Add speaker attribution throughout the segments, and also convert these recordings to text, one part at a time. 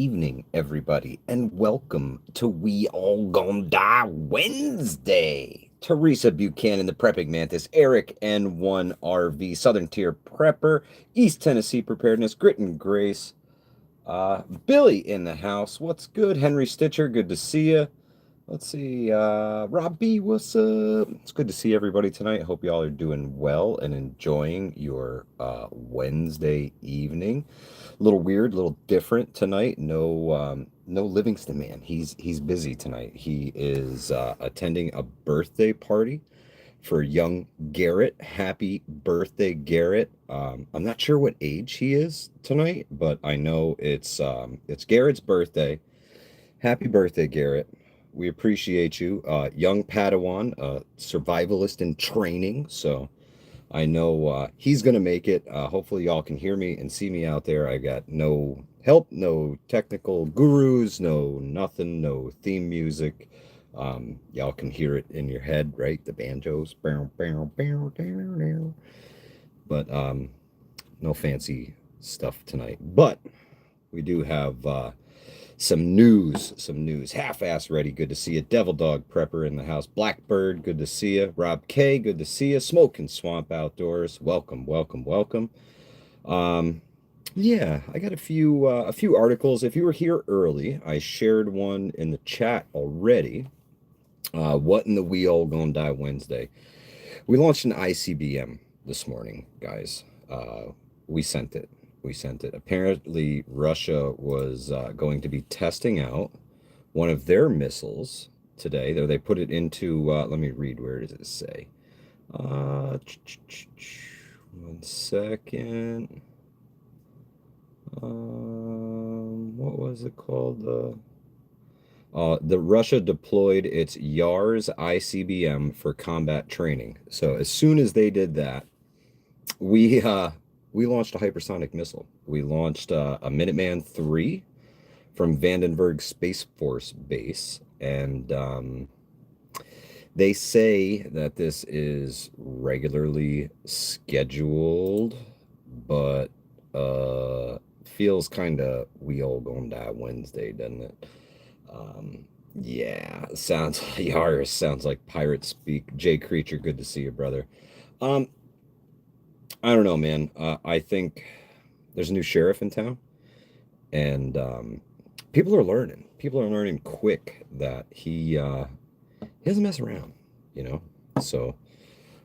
Speaker 1: Evening, everybody, and welcome to We All Gonna Die Wednesday. Teresa Buchanan, the Prepping Mantis, Eric N1RV, Southern Tier Prepper, East Tennessee Preparedness, Grit and Grace, Billy in the house. What's good? Henry Stitcher, good to see you. Let's see, Rob B, what's up? It's good to see everybody tonight. I hope y'all are doing well and enjoying your Wednesday evening. A little weird, a little different tonight. No Livingston man. He's busy tonight. He is attending a birthday party for young Garrett. Happy birthday, Garrett. I'm not sure what age he is tonight, but I know it's Garrett's birthday. Happy birthday, Garrett. We appreciate you. Young Padawan, survivalist in training. So I know he's going to make it. Hopefully, y'all can hear me and see me out there. I got no help, no technical gurus, no nothing, no theme music. Y'all can hear it in your head, right? The banjos. But no fancy stuff tonight. But we do have some news. Half-ass ready. Good to see you. Devil Dog Prepper in the house. Blackbird, good to see you. Rob K, good to see you. Smoking Swamp Outdoors. Welcome, welcome, welcome. Yeah, I got a few articles. If you were here early, I shared one in the chat already. What in the We All Gonna Die Wednesday? We launched an ICBM this morning, guys. We sent it. We sent it. Apparently, Russia was going to be testing out one of their missiles today. Though they put it into, let me read, where does it say? One second. What was it called? The Russia deployed its Yars ICBM for combat training. So as soon as they did that, we launched a hypersonic missile. We launched a Minuteman III from Vandenberg Space Force Base, and they say that this is regularly scheduled, but feels kind of We All Gonna Die Wednesday, doesn't it? Yeah, sounds Yaris sounds like pirate speak. Jay Creature, good to see you, brother. Um, I don't know, man. I think there's a new sheriff in town, and people are learning. People are learning quick that he doesn't mess around, you know. So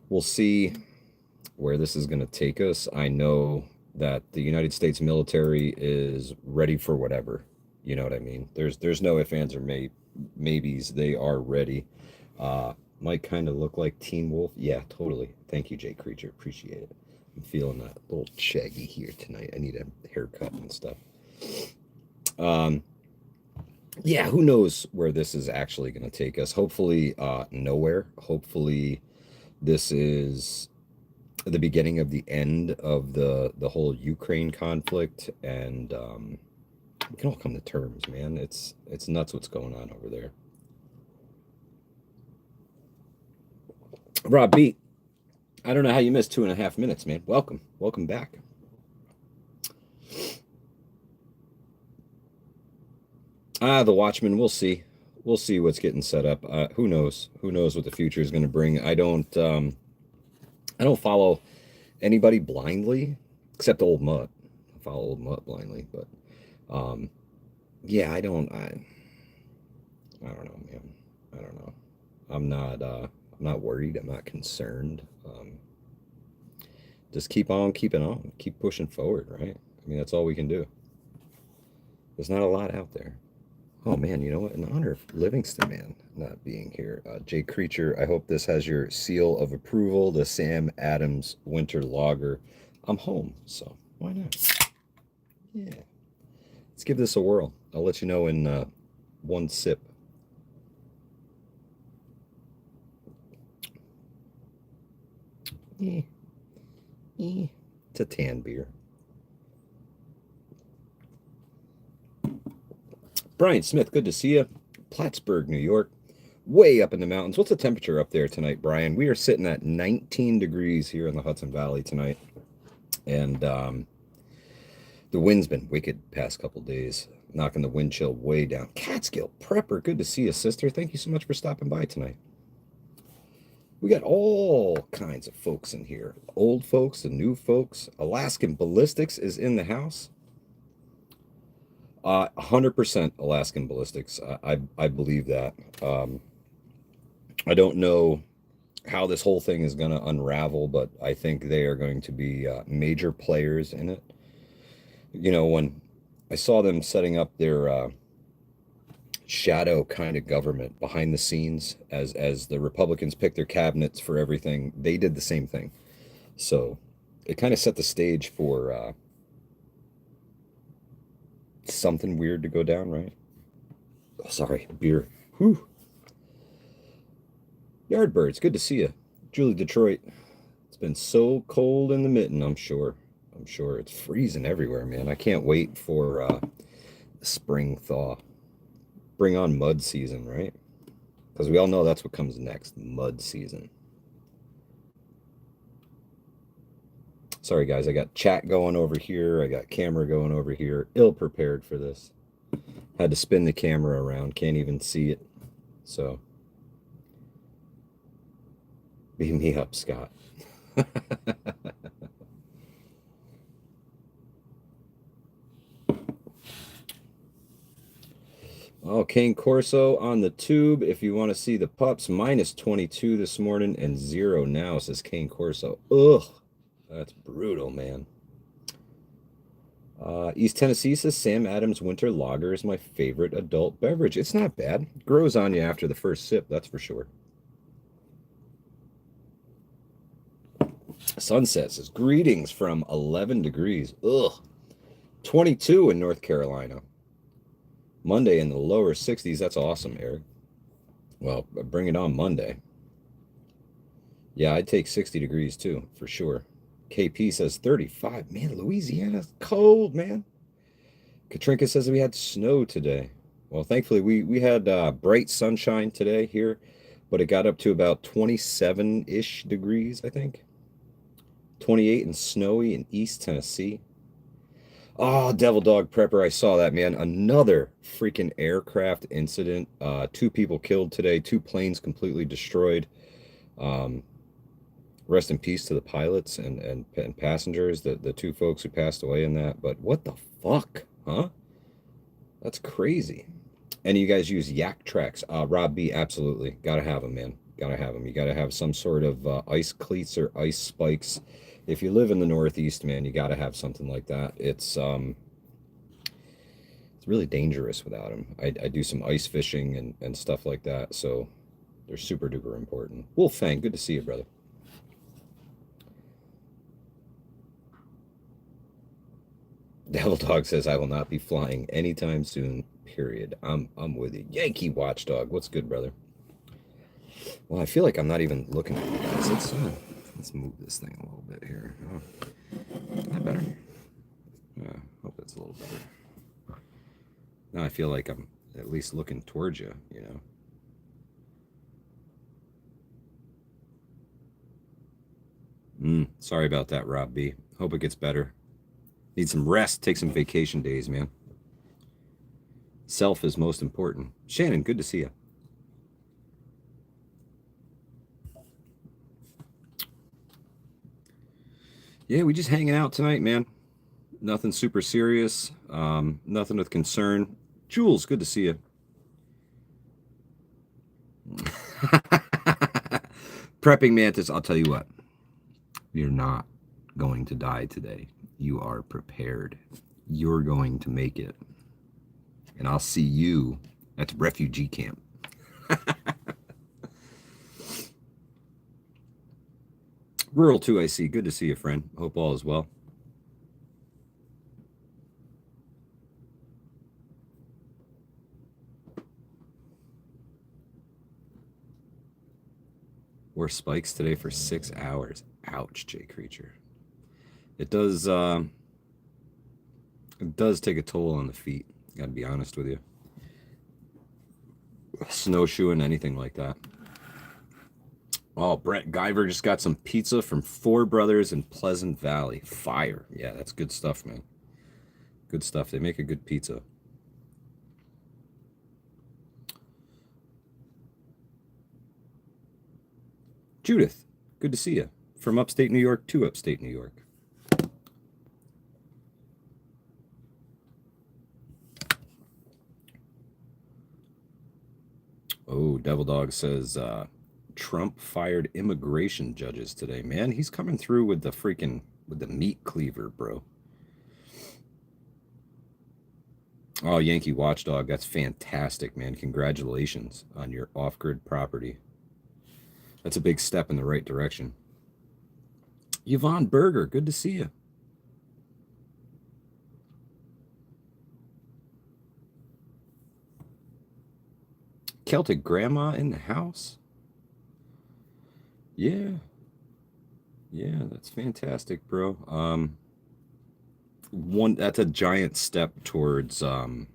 Speaker 1: we'll see where this is going to take us. I know that the United States military is ready for whatever. You know what I mean? There's no ifs, ands, or maybes. They are ready. Might kind of look like Teen Wolf. Yeah, totally. Thank you, Jay Creature. Appreciate it. I'm feeling a little shaggy here tonight. I need a haircut and stuff. Um, yeah, who knows where this is actually going to take us? Hopefully, nowhere. Hopefully, this is the beginning of the end of the whole Ukraine conflict, and we can all come to terms, man. It's nuts what's going on over there. Rob B, I don't know how you missed 2.5 minutes, man. Welcome back. The Watchmen. We'll see. We'll see what's getting set up. Who knows? Who knows what the future is going to bring? I don't follow anybody blindly except Old Mutt. I follow Old Mutt blindly, but yeah, I don't know, man. I don't know. I'm not worried. I'm not concerned. Just keep on keeping on. Keep pushing forward, right? I mean, that's all we can do. There's not a lot out there. Oh man, you know what? In honor of Livingston man not being here, Jay Creature, I hope this has your seal of approval. The Sam Adams Winter Lager. I'm home, so why not? Yeah, let's give this a whirl. I'll let you know in one sip. Eh, it's a tan beer. Brian Smith, good to see you. Plattsburgh, New York, way up in the mountains. What's the temperature up there tonight, Brian? We are sitting at 19 degrees here in the Hudson Valley tonight. And The wind's been wicked past couple days, knocking the wind chill way down. Catskill Prepper, good to see you, sister. Thank you so much for stopping by tonight. We got all kinds of folks in here. Old folks and new folks. Alaskan Ballistics is in the house. 100% Alaskan Ballistics. I believe that. I don't know how this whole thing is going to unravel, but I think they are going to be major players in it. You know, when I saw them setting up their shadow kind of government behind the scenes as the Republicans picked their cabinets for everything, they did the same thing. So it kind of set the stage for something weird to go down, right? Oh, sorry, beer. Whew. Yardbirds, good to see you. Julie Detroit. It's been so cold in the mitten, I'm sure. I'm sure it's freezing everywhere, man. I can't wait for the spring thaw. Bring on mud season, right? Because we all know that's what comes next, mud season. Sorry, guys, I got chat going over here. I got camera going over here. Ill prepared for this. Had to spin the camera around. Can't even see it. So, beat me up, Scott. Oh, Cane Corso on the tube. If you want to see the pups, minus 22 this morning and 0 now, says Cane Corso. Ugh, that's brutal, man. East Tennessee says Sam Adams Winter Lager is my favorite adult beverage. It's not bad. It grows on you after the first sip, that's for sure. Sunset says, greetings from 11 degrees. Ugh. 22 in North Carolina. Monday in the lower 60s. That's awesome, Eric. Well, bring it on Monday. Yeah, I'd take 60 degrees too, for sure. KP says 35. Man, Louisiana's cold, man. Katrinka says we had snow today. Well, thankfully, we had bright sunshine today here, but it got up to about 27-ish degrees, I think. 28 and snowy in East Tennessee. Oh, Devil Dog Prepper, I saw that, man. Another freaking aircraft incident. 2 people killed today, 2 planes completely destroyed. Rest in peace to the pilots and passengers, the 2 folks who passed away in that. But what the fuck, huh? That's crazy. And you guys use yak tracks. Rob B, absolutely. Gotta have them, man. Gotta have them. You gotta have some sort of ice cleats or ice spikes. If you live in the Northeast, man, you got to have something like that. It's really dangerous without them. I do some ice fishing and stuff like that, so they're super duper important. Wolfang, good to see you, brother. Devil Dog says I will not be flying anytime soon. Period. I'm with you. Yankee Watchdog, what's good, brother? Well, I feel like I'm not even looking at you guys. Let's move this thing a little bit here. Oh, is that better? Yeah, hope that's a little better. Now I feel like I'm at least looking towards you, you know. Sorry about that, Rob B. Hope it gets better. Need some rest. Take some vacation days, man. Self is most important. Shannon, good to see you. Yeah, we just hanging out tonight, man. Nothing super serious. Nothing with concern. Jules, good to see you. Prepping Mantis, I'll tell you what. You're not going to die today. You are prepared. You're going to make it. And I'll see you at the refugee camp. Rural 2, I see. Good to see you, friend. Hope all is well. Wore spikes today for 6 hours. Ouch, J Creature. It does take a toll on the feet. Gotta be honest with you. Snowshoeing, anything like that. Oh, Brett Guyver just got some pizza from Four Brothers in Pleasant Valley. Fire. Yeah, that's good stuff, man. Good stuff. They make a good pizza. Judith, good to see you. From upstate New York to upstate New York. Oh, Devil Dog says Trump fired immigration judges today. Man, he's coming through with the meat cleaver, bro. Oh, Yankee Watchdog, that's fantastic, man. Congratulations on your off-grid property. That's a big step in the right direction. Yvonne Berger, good to see you. Celtic grandma in the house? Yeah. Yeah, that's fantastic, bro. That's a giant step towards doing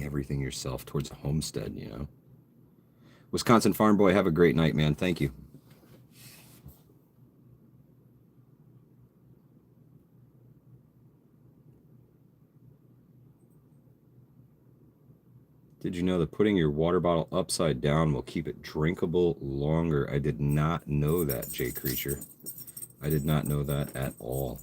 Speaker 1: everything yourself, towards a homestead, you know. Wisconsin Farm Boy, have a great night, man. Thank you. Did you know that putting your water bottle upside down will keep it drinkable longer? I did not know that, Jay Creature. I did not know that at all.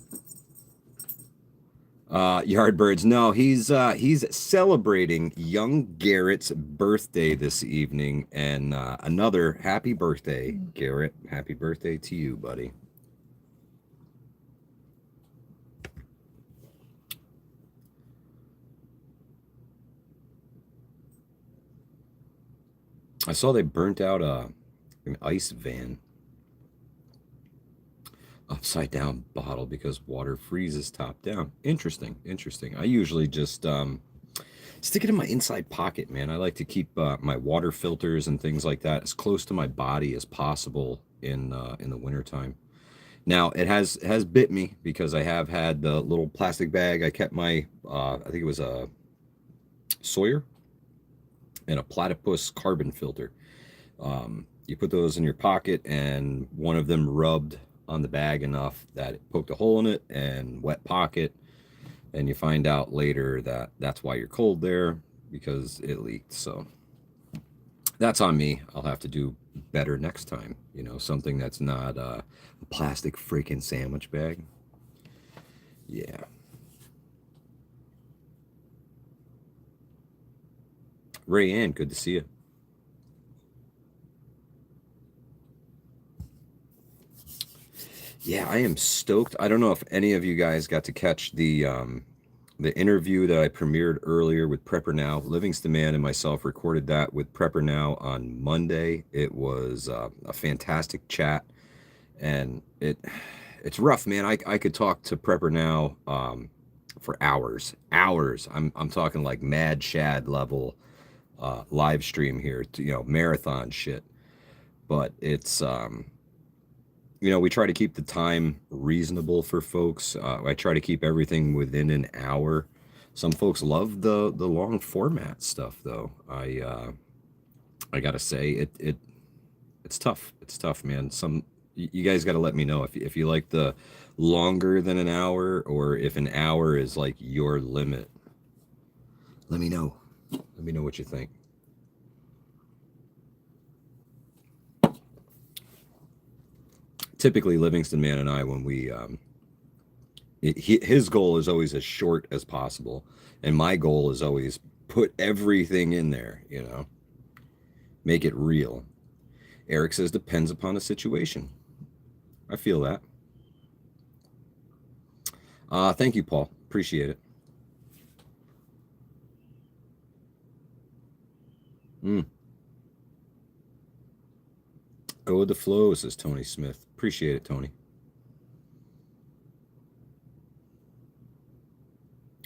Speaker 1: Yardbirds, no, he's celebrating young Garrett's birthday this evening, and another happy birthday, Garrett. Happy birthday to you, buddy. I saw they burnt out an ice van upside down bottle because water freezes top down. Interesting, interesting. I usually just stick it in my inside pocket, man. I like to keep my water filters and things like that as close to my body as possible in the wintertime. Now it has bit me because I have had the little plastic bag. I kept my I think it was a Sawyer and a platypus carbon filter. You put those in your pocket, and one of them rubbed on the bag enough that it poked a hole in it, and wet pocket, and you find out later that that's why you're cold there, because it leaked. So that's on me. I'll have to do better next time, you know, something that's not a plastic freaking sandwich bag. Yeah. Ray Ann, good to see you. Yeah, I am stoked. I don't know if any of you guys got to catch the interview that I premiered earlier with Prepper Now. Livingston Man and myself recorded that with Prepper Now on Monday. It was a fantastic chat, and it's rough, man. I could talk to Prepper Now for hours, hours. I'm talking like Mad Shad level live stream here, you know, marathon shit. But it's you know, we try to keep the time reasonable for folks. I try to keep everything within an hour. Some folks love the long format stuff, though. I gotta say it's tough. It's tough, man. You guys got to let me know if you like the longer than an hour, or if an hour is like your limit. Let me know. Let me know what you think. Typically, Livingston Man and I, when we his goal is always as short as possible, and my goal is always put everything in there, you know, make it real. Eric says depends upon the situation. I feel that. Thank you, Paul. Appreciate it. Go with the flow, says Tony Smith. Appreciate it, Tony.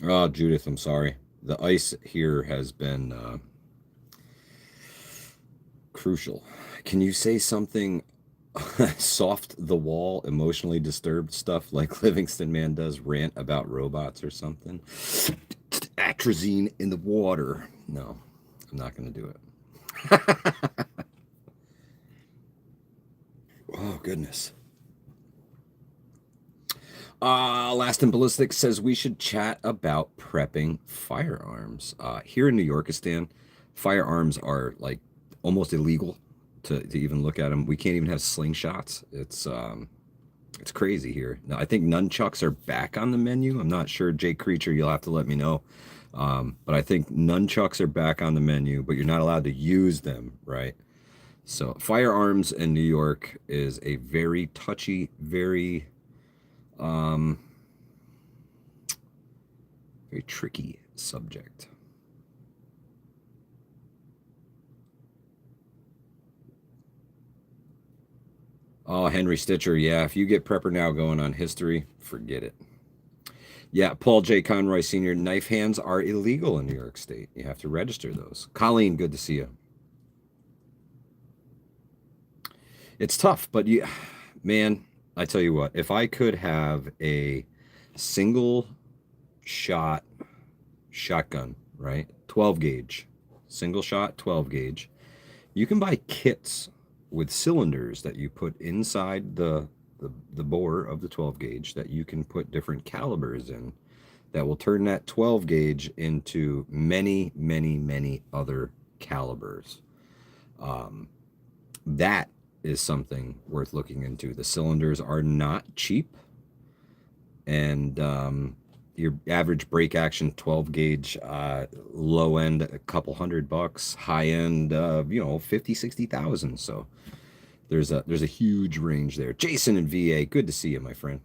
Speaker 1: Oh, Judith, I'm sorry. The ice here has been crucial. Can you say something soft the wall, emotionally disturbed stuff like Livingston Man does, rant about robots or something? Atrazine in the water. No, I'm not going to do it. Oh, goodness. Last and Ballistic says we should chat about prepping firearms. Here in New Yorkistan, firearms are like almost illegal to even look at them. We can't even have slingshots. It's crazy here. Now, I think nunchucks are back on the menu. I'm not sure, Jay Creature. You'll have to let me know. But I think nunchucks are back on the menu, but you're not allowed to use them, right? So firearms in New York is a very touchy, um, very tricky subject. Oh, Henry Stitcher. Yeah, if you get Prepper Now going on history, forget it. Yeah, Paul J. Conroy Sr. Knife hands are illegal in New York State. You have to register those. Colleen, good to see you. It's tough, but you, man, I tell you what, if I could have a single shot shotgun, right? 12 gauge, single shot, 12 gauge. You can buy kits with cylinders that you put inside the bore of the 12 gauge that you can put different calibers in that will turn that 12 gauge into many, many, many other calibers. Um, that is something worth looking into. The cylinders are not cheap, and your average break action 12 gauge, low end a couple $100, high end 50, 60,000. So there's a huge range there. Jason and VA, good to see you, my friend.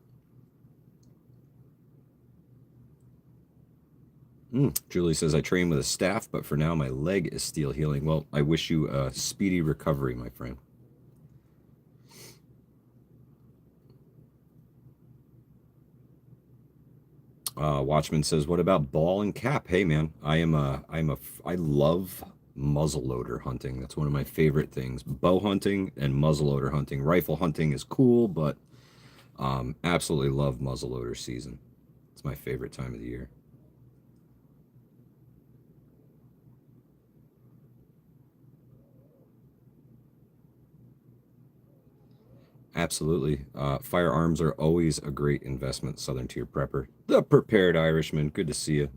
Speaker 1: Julie says, I train with a staff, but for now my leg is still healing. Well, I wish you a speedy recovery, my friend. Watchman says, "What about ball and cap?" Hey, man, I love muzzleloader hunting. That's one of my favorite things. Bow hunting and muzzleloader hunting. Rifle hunting is cool, but absolutely love muzzleloader season. It's my favorite time of the year. Absolutely. Firearms are always a great investment. Southern Tier Prepper, the Prepared Irishman. Good to see you.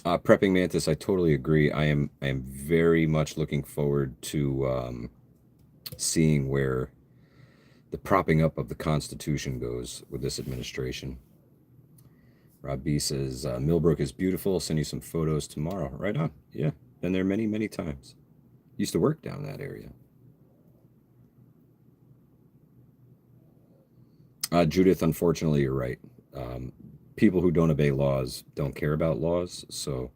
Speaker 1: Prepping Mantis, I totally agree. I am very much looking forward to seeing where the propping up of the Constitution goes with this administration. Rob B says, Millbrook is beautiful. I'll send you some photos tomorrow. Right on. Yeah. Been there many, many times. Used to work down that area. Judith, unfortunately, you're right. People who don't obey laws don't care about laws. So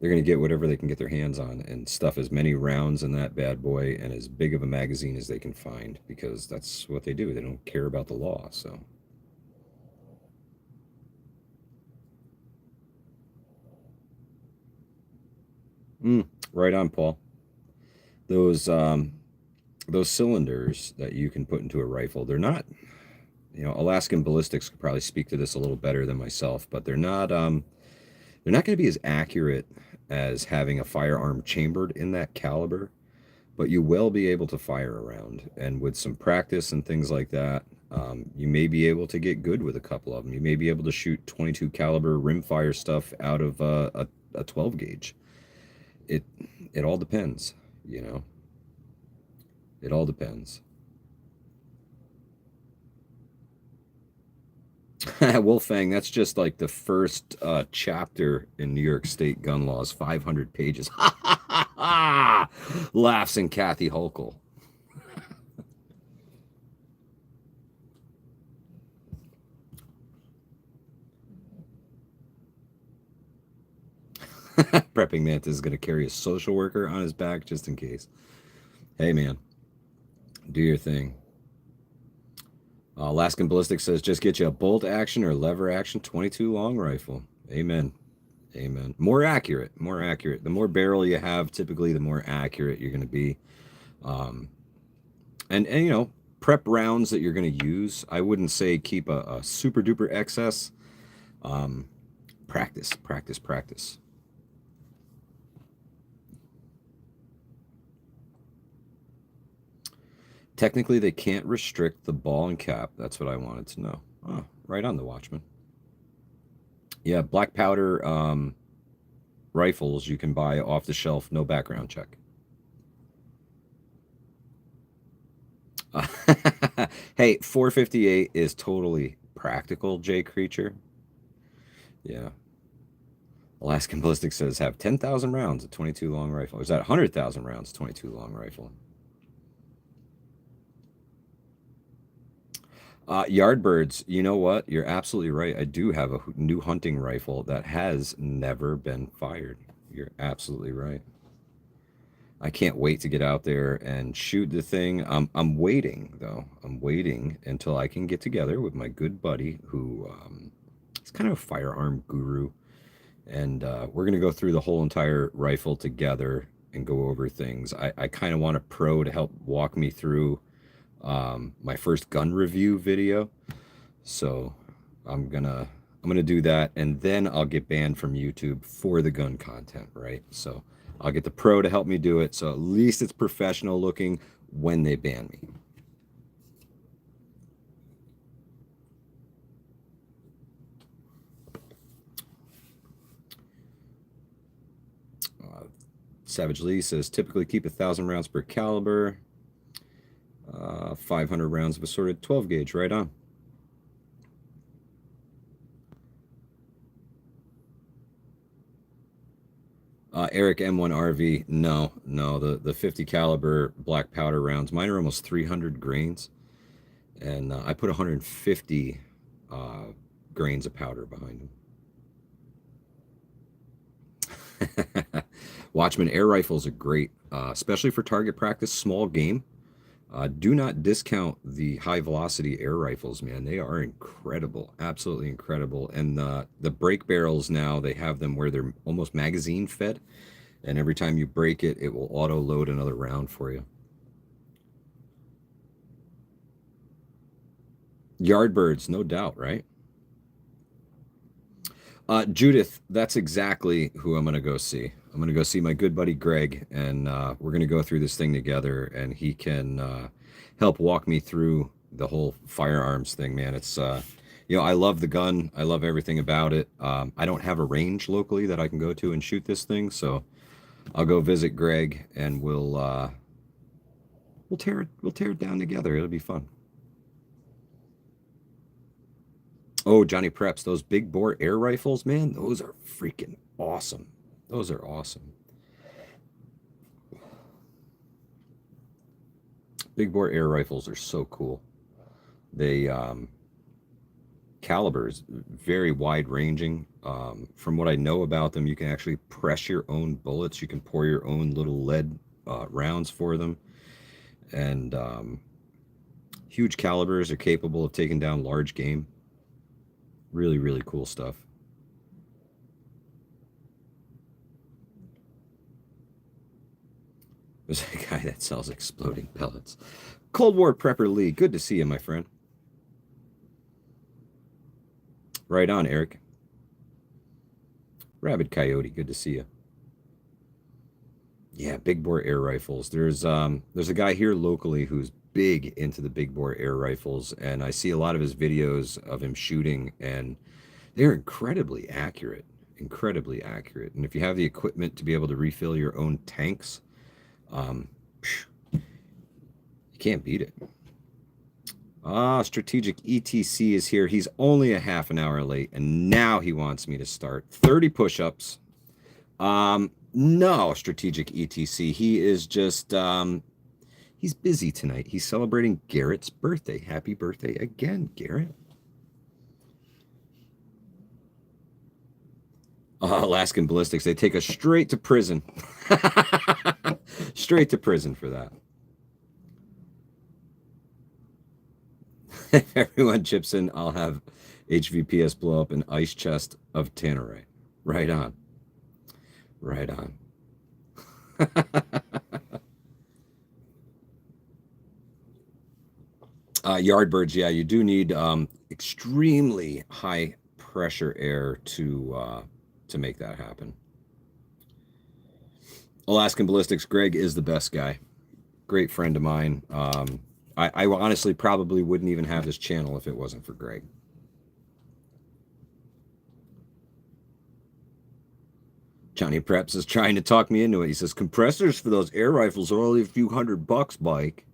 Speaker 1: they're going to get whatever they can get their hands on and stuff as many rounds in that bad boy and as big of a magazine as they can find because that's what they do. They don't care about the law. So. Right on, Paul. Those those cylinders that you can put into a rifle, they're not, Alaskan Ballistics could probably speak to this a little better than myself, but they're not going to be as accurate as having a firearm chambered in that caliber, but you will be able to fire around. And with some practice and things like that, you may be able to get good with a couple of them. You may be able to shoot 22 caliber rimfire stuff out of a 12 gauge. It it all depends, you know. It all depends. Wolfang, that's just like the first chapter in New York State gun laws, 500 pages. Ha ha ha ha! Laughs in Kathy Hochul. Prepping Mantis is going to carry a social worker on his back just in case. Hey, man, do your thing. Alaskan Ballistic says, just get you a bolt action or lever action 22 long rifle. Amen. Amen. More accurate. More accurate. The more barrel you have, typically, the more accurate you're going to be. Um, and prep rounds that you're going to use. I wouldn't say keep a super duper excess. Practice, practice, practice. Technically, they can't restrict the ball and cap. That's what I wanted to know. Oh, right on the Watchman. Yeah, black powder rifles you can buy off the shelf, no background check. Hey, 458 is totally practical, J Creature. Yeah. Alaskan Ballistic says have 10,000 rounds at 22 long rifle. Or is that 100,000 rounds 22 long rifle? Yardbirds, you know what? You're absolutely right. I do have a new hunting rifle that has never been fired. You're absolutely right. I can't wait to get out there and shoot the thing. I'm waiting though. I'm waiting until I can get together with my good buddy who is kind of a firearm guru, and we're gonna go through the whole entire rifle together and go over things. I kind of want a pro to help walk me through my first gun review video, so I'm gonna do that, and then I'll get banned from YouTube for the gun content, right? So I'll get the pro to help me do it, so at least it's professional looking when they ban me. Savage Lee says typically keep 1,000 rounds per caliber, 500 rounds of assorted 12 gauge. Right on. Eric M1RV, no, the 50 caliber black powder rounds, mine are almost 300 grains, and I put 150 grains of powder behind them. Watchman air rifles are great, especially for target practice, small game. Do not discount the high velocity air rifles, man. They are incredible, absolutely incredible. And the break barrels now, they have them where they're almost magazine fed. And every time you break it, it will auto load another round for you. Yardbirds, no doubt, right? Judith, that's exactly who I'm going to go see. I'm going to go see my good buddy Greg, and we're going to go through this thing together, and he can help walk me through the whole firearms thing, man. It's, I love the gun. I love everything about it. I don't have a range locally that I can go to and shoot this thing, so I'll go visit Greg, and we'll tear it down together. It'll be fun. Oh, Johnny Preps, those big bore air rifles, man, those are freaking awesome. Those are awesome. Big bore air rifles are so cool. They calibers very wide ranging. From what I know about them, you can actually press your own bullets. You can pour your own little lead rounds for them, and huge calibers are capable of taking down large game. Really, really cool stuff. There's a guy that sells exploding pellets. Cold War Prepper Lee, good to see you, my friend. Right on, Eric. Rabid Coyote, good to see you. Yeah, big bore air rifles. There's a guy here locally who's big into the big bore air rifles, and I see a lot of his videos of him shooting, and they're incredibly accurate, incredibly accurate. And if you have the equipment to be able to refill your own tanks, you can't beat it. Strategic ETC is here. He's only a half an hour late, and now he wants me to start 30 push-ups. No, Strategic ETC. He is just, he's busy tonight. He's celebrating Garrett's birthday. Happy birthday again, Garrett. Alaskan Ballistics, they take us straight to prison. Straight to prison for that. If everyone chips in, I'll have HVPS blow up an ice chest of tannerite. Right on. Right on. Yardbirds, yeah, you do need extremely high pressure air to make that happen. Alaskan Ballistics, Greg is the best guy. Great friend of mine. I honestly probably wouldn't even have this channel if it wasn't for Greg. Johnny Preps is trying to talk me into it. He says, compressors for those air rifles are only a few $100, Mike.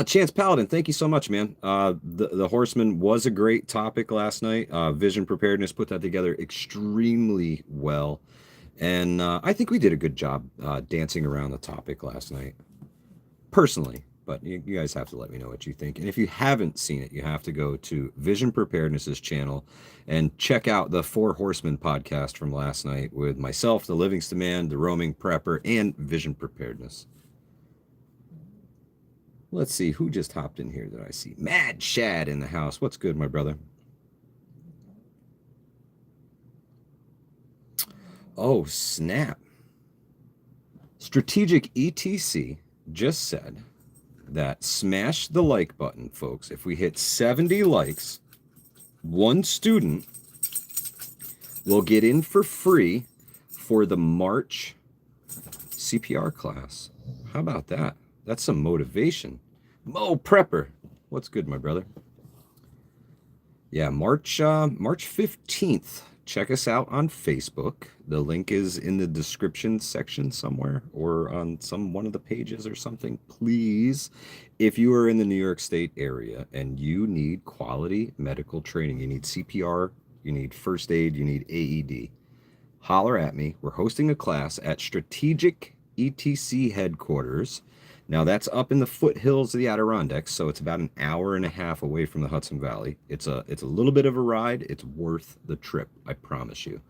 Speaker 1: Chance Paladin, thank you so much, man. The Horseman was a great topic last night. Vision Preparedness put that together extremely well. And I think we did a good job dancing around the topic last night, personally. But you guys have to let me know what you think. And if you haven't seen it, you have to go to Vision Preparedness's channel and check out the Four Horsemen podcast from last night with myself, the Livingston Man, the Roaming Prepper, and Vision Preparedness. Let's see, who just hopped in here that I see? Mad Shad in the house. What's good, my brother? Oh, snap. Strategic ETC just said that smash the like button, folks. If we hit 70 likes, one student will get in for free for the March CPR class. How about that? That's some motivation. Mo Prepper, what's good, my brother? Yeah, March 15th. Check us out on Facebook. The link is in the description section somewhere or on one of the pages or something. Please, if you are in the New York State area and you need quality medical training, you need CPR, you need first aid, you need AED, holler at me. We're hosting a class at Strategic ETC headquarters. Now that's up in the foothills of the Adirondacks, so it's about an hour and a half away from the Hudson Valley. It's a little bit of a ride. It's worth the trip, I promise you.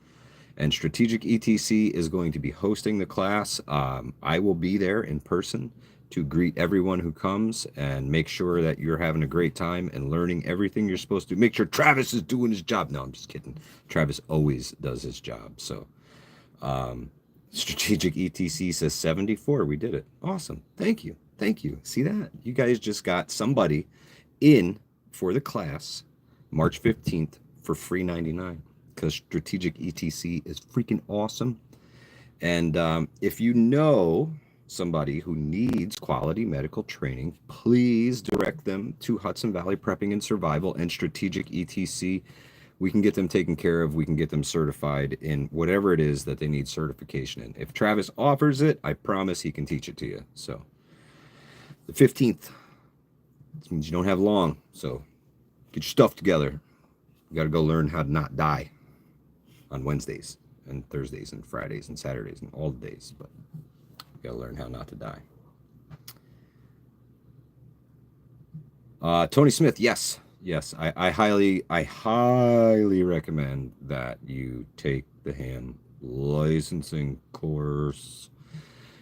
Speaker 1: And Strategic ETC is going to be hosting the class. I will be there in person to greet everyone who comes and make sure that you're having a great time and learning everything you're supposed to. Make sure Travis is doing his job. No, I'm just kidding. Travis always does his job. So Strategic ETC says 74. We did it. Awesome. Thank you. Thank you. See that? You guys just got somebody in for the class March 15th for free 99 because Strategic ETC is freaking awesome. And if you know somebody who needs quality medical training, please direct them to Hudson Valley Prepping and Survival and Strategic ETC. We can get them taken care of. We can get them certified in whatever it is that they need certification in. If Travis offers it, I promise he can teach it to you. So the 15th, this means you don't have long. So get your stuff together. You got to go learn how to not die on Wednesdays and Thursdays and Fridays and Saturdays and all the days. But you got to learn how not to die. Tony Smith, yes. Yes, I highly recommend that you take the ham licensing course.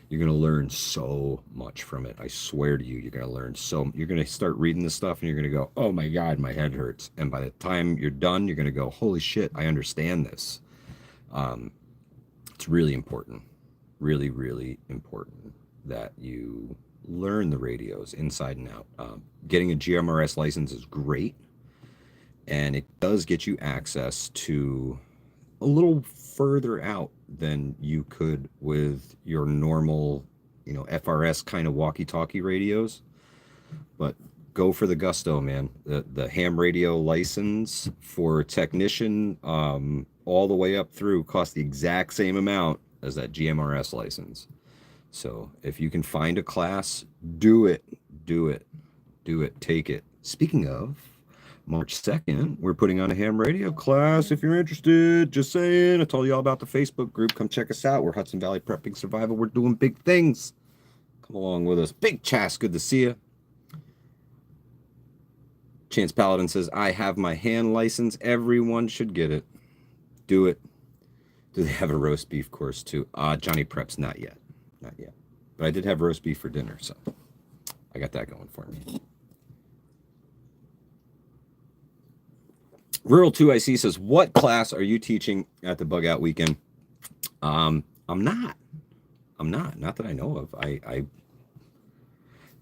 Speaker 1: You're going to learn so much from it. I swear to you, you're going to learn you're going to start reading this stuff and you're going to go, oh my God, my head hurts. And by the time you're done, you're going to go, holy shit, I understand this. It's really important, really, really important that you learn the radios inside and out. Getting a GMRS license is great, and it does get you access to a little further out than you could with your normal, FRS kind of walkie-talkie radios. But go for the gusto, man. The ham radio license for a technician all the way up through costs the exact same amount as that GMRS license. So if you can find a class, do it, take it. Speaking of, March 2nd, we're putting on a ham radio class. If you're interested, just saying. I told you all about the Facebook group. Come check us out. We're Hudson Valley Prepping Survival. We're doing big things. Come along with us. Big Chas, good to see you. Chance Paladin says, I have my hand license. Everyone should get it. Do it. Do they have a roast beef course too? Johnny Preps, not yet. Not yet. But I did have roast beef for dinner, so I got that going for me. Rural 2IC says, what class are you teaching at the Bug Out Weekend? I'm not. Not that I know of. I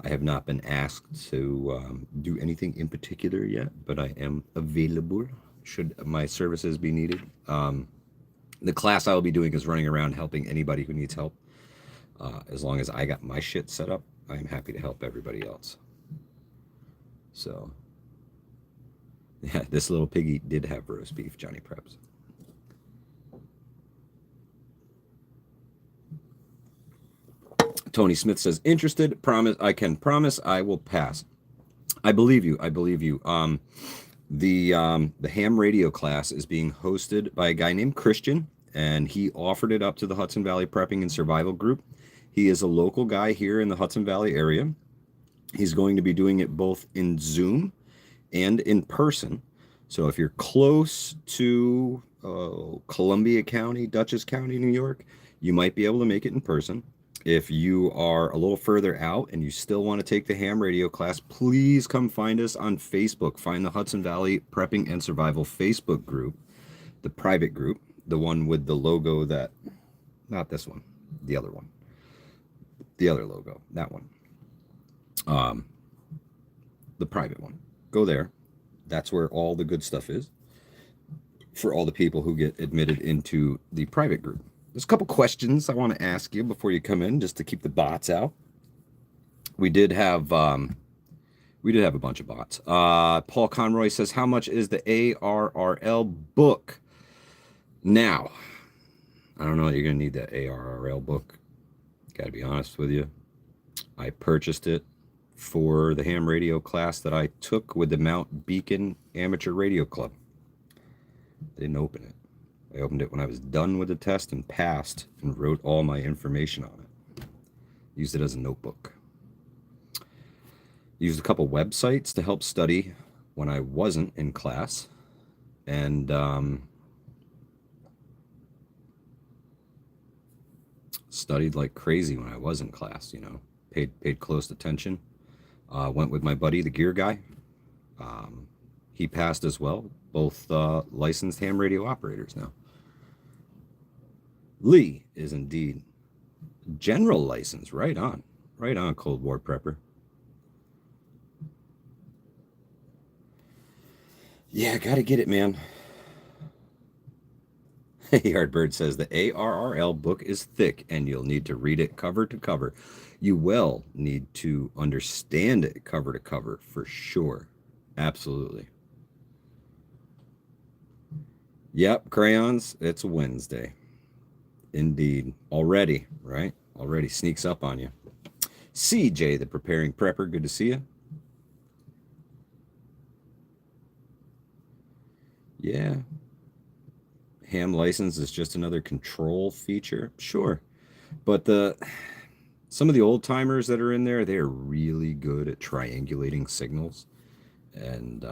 Speaker 1: have not been asked to do anything in particular yet, but I am available should my services be needed. The class I will be doing is running around helping anybody who needs help. As long as I got my shit set up, I'm happy to help everybody else. So, yeah, this little piggy did have roast beef, Johnny Preps. Tony Smith says, interested, promise, I can promise I will pass. I believe you. I believe you. The ham radio class is being hosted by a guy named Christian, and he offered it up to the Hudson Valley Prepping and Survival Group. He is a local guy here in the Hudson Valley area. He's going to be doing it both in Zoom and in person. So if you're close to Columbia County, Dutchess County, New York, you might be able to make it in person. If you are a little further out and you still want to take the ham radio class, please come find us on Facebook. Find the Hudson Valley Prepping and Survival Facebook group, the private group, the one with the logo that, not this one, the other one, the other logo, that one, the private one. Go there. That's where all the good stuff is for all the people who get admitted into the private group. There's a couple questions I want to ask you before you come in, just to keep the bots out. We did have a bunch of bots. Paul Conroy says, how much is the ARRL book? Now, I don't know that you're going to need that ARRL book. Got to be honest with you. I purchased it for the ham radio class that I took with the Mount Beacon Amateur Radio Club. I didn't open it. I opened it when I was done with the test and passed, and wrote all my information on it. Used it as a notebook. Used a couple websites to help study when I wasn't in class. And studied like crazy when I was in class, you know. Paid close attention. Went with my buddy, the gear guy. He passed as well. Both licensed ham radio operators now. Lee is indeed general license. Right on. Right on, Cold War Prepper. Yeah, gotta get it, man. Yardbird says the ARRL book is thick and you'll need to read it cover to cover. You will need to understand it cover to cover for sure. Absolutely. Yep, crayons, it's Wednesday. Indeed. Already, right? Already sneaks up on you. CJ, the preparing prepper, good to see you. Yeah. Ham license is just another control feature. Sure. But some of the old timers that are in there, they're really good at triangulating signals. And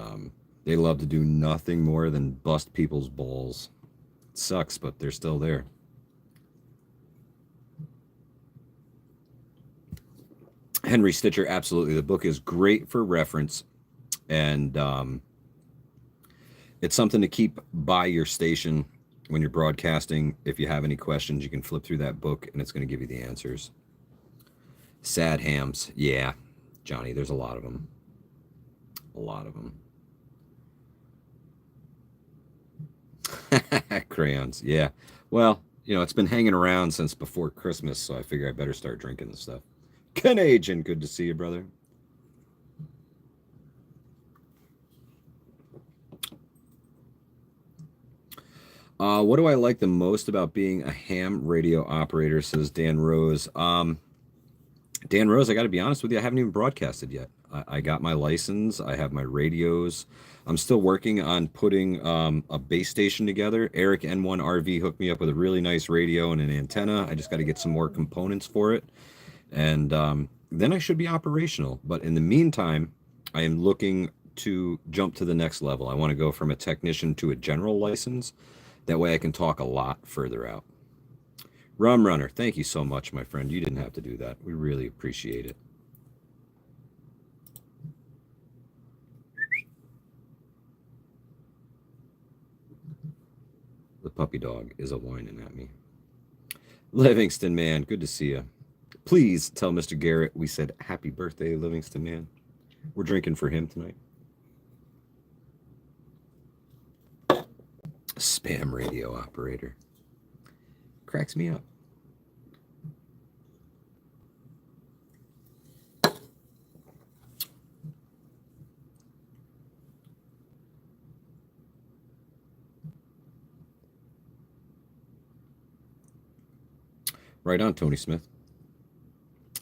Speaker 1: they love to do nothing more than bust people's balls. It sucks, but they're still there. Henry Stitcher, absolutely. The book is great for reference, and it's something to keep by your station when you're broadcasting. If you have any questions, you can flip through that book, and it's going to give you the answers. Sad hams. Yeah, Johnny, there's a lot of them. A lot of them. Crayons, yeah. Well, you know, it's been hanging around since before Christmas, so I figure I better start drinking the stuff. Canadian, good to see you, brother. What do I like the most about being a ham radio operator, says Dan Rose. Dan Rose, I got to be honest with you, I haven't even broadcasted yet. I got my license. I have my radios. I'm still working on putting a base station together. Eric N1 RV hooked me up with a really nice radio and an antenna. I just got to get some more components for it. And then I should be operational. But in the meantime, I am looking to jump to the next level. I want to go from a technician to a general license. That way I can talk a lot further out. Rum Runner, thank you so much, my friend. You didn't have to do that. We really appreciate it. The puppy dog is a whining at me. Livingston, man, good to see you. Please tell Mr. Garrett we said happy birthday, Livingston, man. We're drinking for him tonight. Spam radio operator. Cracks me up. Right on, Tony Smith.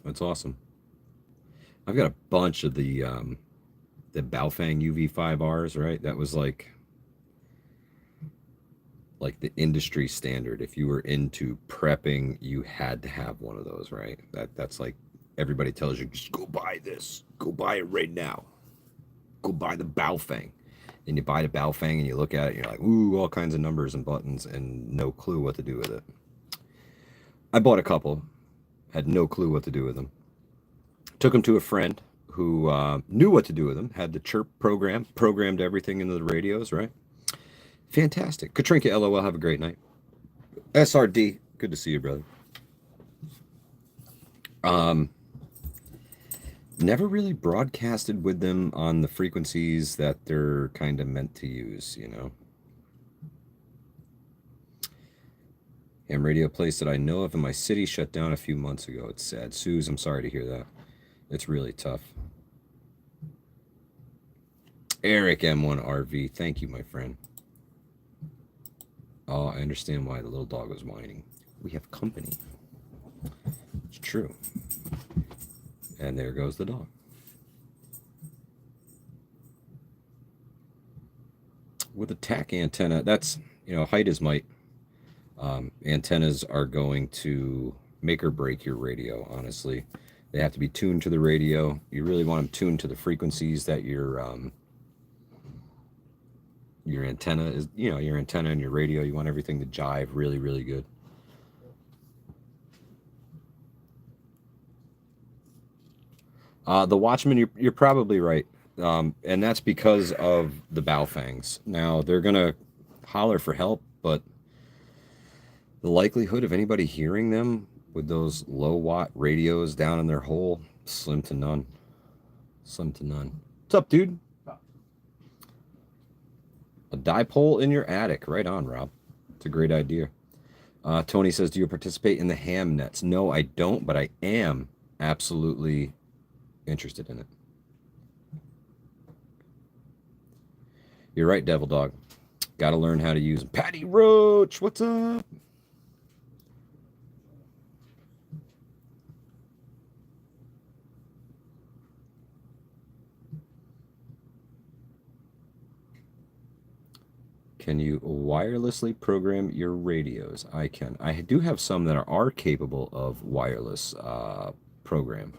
Speaker 1: That's awesome. I've got a bunch of the Baofeng UV5Rs, right? That was like the industry standard. If you were into prepping, you had to have one of those, right? That's like everybody tells you, just go buy this. Go buy it right now. Go buy the Baofeng. And you buy the Baofeng and you look at it and you're like, ooh, all kinds of numbers and buttons and no clue what to do with it. I bought a couple, had no clue what to do with them. Took them to a friend who knew what to do with them, had the chirp program, programmed everything into the radios, right? Fantastic. Katrinka, LOL, have a great night. SRD, good to see you, brother. Never really broadcasted with them on the frequencies that they're kind of meant to use, you know. Ham radio place that I know of in my city shut down a few months ago. It's sad. Suze, I'm sorry to hear that. It's really tough. Eric M1RV, thank you, my friend. Oh, I understand why the little dog was whining. We have company. It's true. And there goes the dog. With a TAC antenna, that's, you know, height is might. Antennas are going to make or break your radio, honestly. They have to be tuned to the radio. You really want them tuned to the frequencies that your antenna is, you know, your antenna and your radio. You want everything to jive really, really good. The Watchman, you're probably right. And that's because of the Baofangs. Now, they're going to holler for help, but the likelihood of anybody hearing them with those low watt radios down in their hole, slim to none. Slim to none. What's up, dude? A dipole in your attic. Right on, Rob. It's a great idea. Tony says, do you participate in the ham nets? No, I don't, but I am absolutely interested in it. You're right, Devil Dog. Got to learn how to use them. Patty Roach, what's up? Can you wirelessly program your radios? I can. I do have some that are capable of wireless program.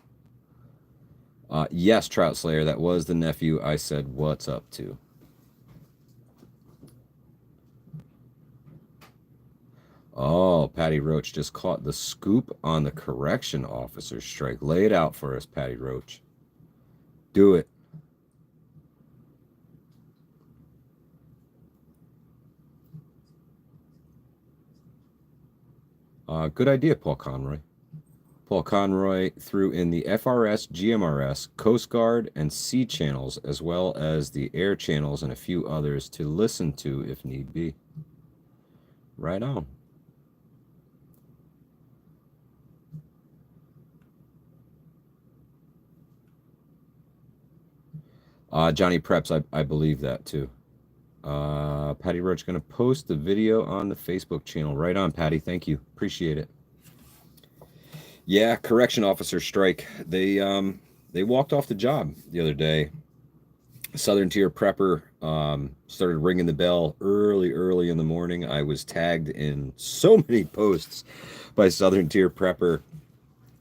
Speaker 1: Yes, Trout Slayer, that was the nephew I said what's up to. Oh, Patty Roach just caught the scoop on the correction officer strike. Lay it out for us, Patty Roach. Do it. Good idea, Paul Conroy. Paul Conroy threw in the FRS, GMRS, Coast Guard, and Sea channels, as well as the air channels and a few others to listen to if need be. Right on. Johnny Preps, I believe that too. Patty Roach going to post the video on the Facebook channel. Right on, Patty. Thank you. Appreciate it. Yeah, correction officer strike. They walked off the job the other day. Southern Tier Prepper started ringing the bell early in the morning. I was tagged in so many posts by Southern Tier Prepper.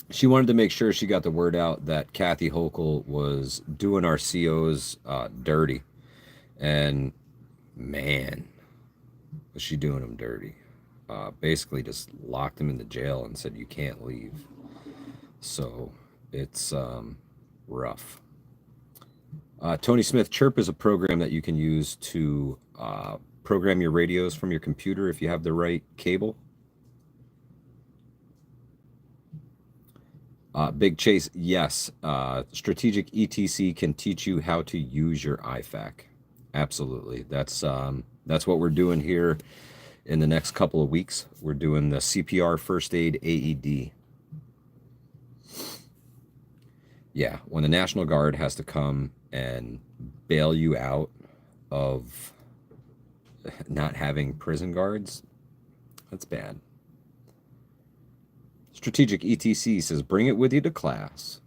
Speaker 1: She wanted to make sure she got the word out that Kathy Hochul was doing our COs dirty. And man, was she doing them dirty. Basically just locked him in the jail and said, you can't leave. So it's rough. Tony Smith, Chirp is a program that you can use to program your radios from your computer if you have the right cable. Big Chase, yes. Strategic ETC can teach you how to use your IFAC. Absolutely. That's what we're doing here in the next couple of weeks. We're doing the CPR First Aid AED. Yeah, when the National Guard has to come and bail you out of not having prison guards, that's bad. Strategic ETC says, bring it with you to class.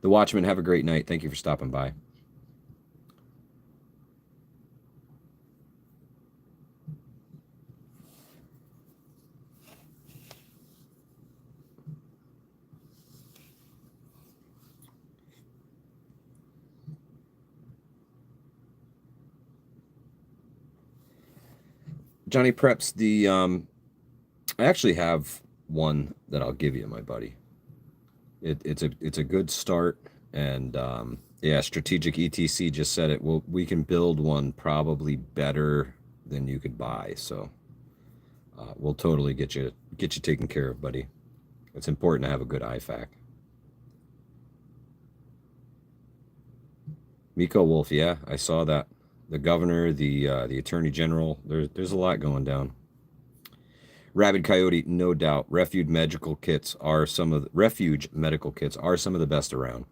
Speaker 1: The Watchman, have a great night. Thank you for stopping by. Johnny Preps, I actually have one that I'll give you, my buddy. It's a good start, and yeah, Strategic ETC just said it. Well, we can build one probably better than you could buy, so we'll totally get you taken care of, buddy. It's important to have a good IFAC. Miko Wolf, yeah, I saw that. The governor, the attorney general. There's a lot going down. Rabid Coyote, no doubt. Refuge medical kits are some of the best around.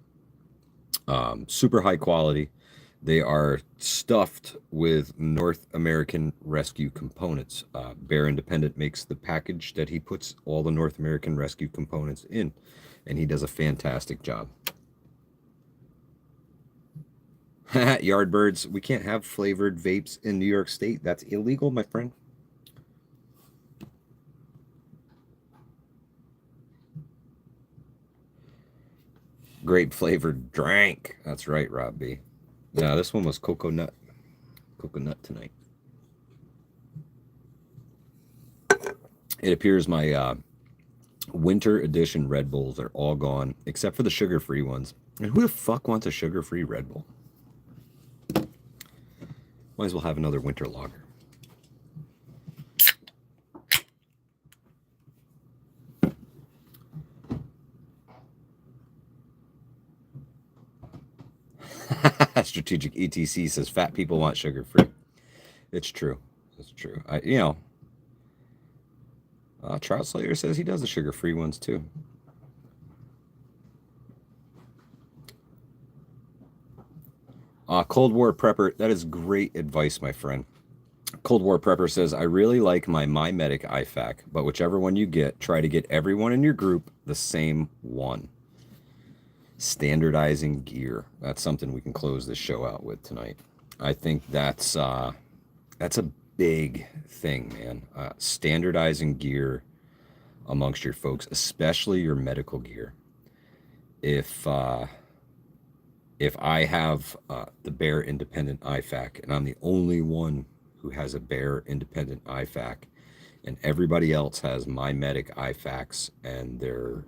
Speaker 1: Super high quality. They are stuffed with North American rescue components. Bear Independent makes the package that he puts all the North American rescue components in, and he does a fantastic job. Yardbirds, we can't have flavored vapes in New York State. That's illegal, my friend. Grape flavored drink. That's right, Rob B. No, this one was coconut. Coconut tonight. It appears my winter edition Red Bulls are all gone, except for the sugar-free ones. And who the fuck wants a sugar-free Red Bull? Might as well have another winter lager. Strategic ETC says fat people want sugar-free. It's true. It's true. Trout Slayer says he does the sugar-free ones too. Cold War Prepper, that is great advice, my friend. Cold War Prepper says, I really like my MyMedic IFAC, but whichever one you get, try to get everyone in your group the same one. Standardizing gear. That's something we can close this show out with tonight. I think that's a big thing, man. Standardizing gear amongst your folks, especially your medical gear. If I have the Bear Independent IFAC and I'm the only one who has a Bear Independent IFAC and everybody else has MyMedic IFACs and they're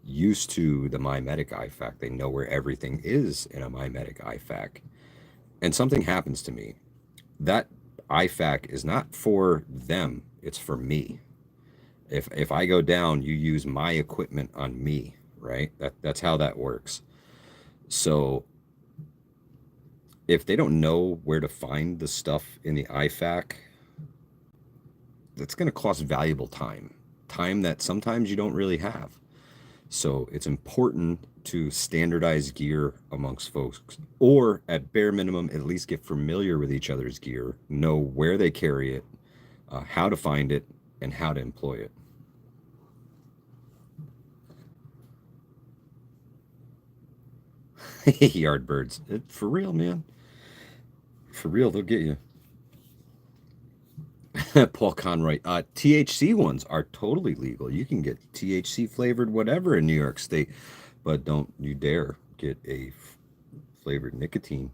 Speaker 1: used to the MyMedic IFAC, they know where everything is in a MyMedic IFAC, and something happens to me, that IFAC is not for them, it's for me. If I go down, you use my equipment on me, right? That's how that works. So if they don't know where to find the stuff in the IFAC, that's going to cost valuable time that sometimes you don't really have. So it's important to standardize gear amongst folks, or at bare minimum, at least get familiar with each other's gear, know where they carry it, how to find it, and how to employ it. Yardbirds. For real, man. For real, they'll get you. Paul Conroy. THC ones are totally legal. You can get THC flavored whatever in New York State, but don't you dare get a flavored nicotine.